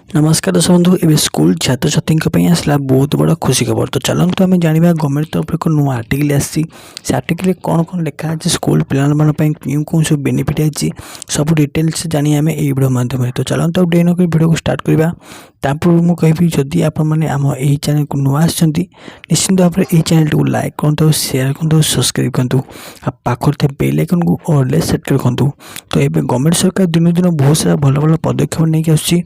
नमस्कार दर्शक बंधु ए स्कूल छात्र छात्री आसला बहुत बड़ा खुशी खबर। तो चलते तो आम जाना गवर्नमेंट तरफ एक नुआ आर्टिकल आसी आर्टिकल कौन कौन लिखा है स्कूल पे क्यों कौन सब बेनिफिट है सब डिटेल्स जानी आम ये वीडियो माध्यम। तो चलते अब डेन वीडियो को स्टार्ट करवा तापर मुझे कहबी जदि आपने आम यही चैनल को नुआ निश्चिंत भाव में यही चैनल को लाइक करूँ, शेयर करूँ, सब्सक्राइब करूँ, पाखर बेल आइकन को ऑल सेट कर रखुँ। तो ये गवर्नमेंट सरकार दिन दिन बहुत सारा भल भल पदक्षेप नहीं आसूँ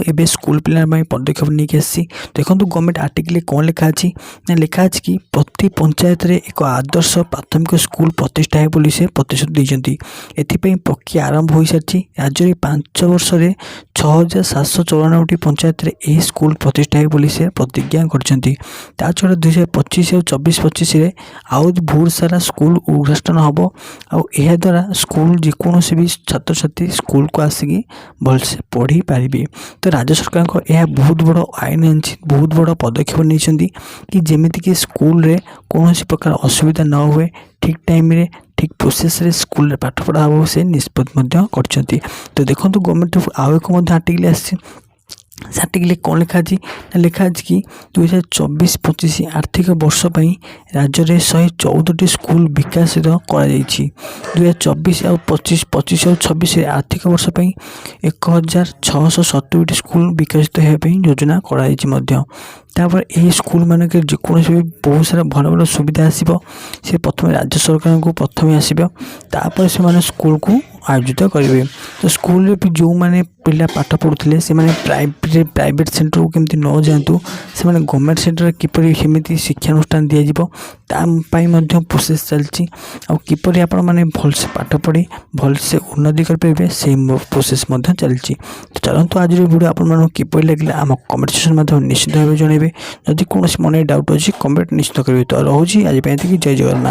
एबे स्कूल पिला पदक्षेप नहीं आसी। देखो गवर्नमेंट आर्टिकल कौन लिखाई ना लिखाई कि प्रति पंचायत रे एक आदर्श प्राथमिक स्कूल प्रतिष्ठा है बोली से प्रतिशत देती। एथिपाई प्रक्रिया आरंभ हो सारी। राज्य में 5 वर्ष में 6794 पंचायत रे यह स्कूल प्रतिष्ठा है बोली से प्रतिज्ञा कर छड़ा 2025 और 24-25 आउ बहुत सारा स्कूल उद्घाटन हम और द्वारा स्कूल जेकोसी भी छात्र छात्री स्कूल को आसिकी भलसे पढ़ी पारे। तो राज्य सरकार को यह बहुत बड़ आईन बहुत बड़ पदक्षेप नहीं कि जमीती कि स्कूल रे कौन प्रकार असुविधा न हुए, ठीक टाइम रे ठीक प्रोसेस रे स्कूल रे पाठ पढ़ा हो से निष्पत्ति कर। तो देखो गवर्नमेंट आउ एक आर्टिकल आसी आर्टिकल कौन लिखा कि 2024-25 आर्थिक वर्ष पर राज्य में 114 स्कूल विकसित कर 2024 और 25 और 26 आर्थिक वर्ष पर 1670 स्कूल विकसित होगापी योजना कर यही स्कूल मानक जेकोसी भी बहुत सारा भल भल सुविधा आसो सी प्रथम राज्य सरकार को प्रथम आसपर से स्कूल को आयोजित करेंगे। तो स्कूल भी जो मैंने पिला पाठ पढ़ुते से प्राइवेट सेंटर को केमती न जातु से गवर्नमेंट सेंटर किपर सेमती शिक्षानुष्ठान दिजापाई प्रोसेस चलती किपर आपण मैंने भलसे पाठ पढ़ी भलसे उन्नति करेंगे से प्रोसेस चलती। तो चलते आज वीडियो आप किपर लगे आम कमेंट सेक्शन माध्यम निश्चित भाव जनइबे। जदि कौन मन डाउट अच्छी कमेंट निश्चित करेंगे। तो रोचे आज जय जगन्नाथ।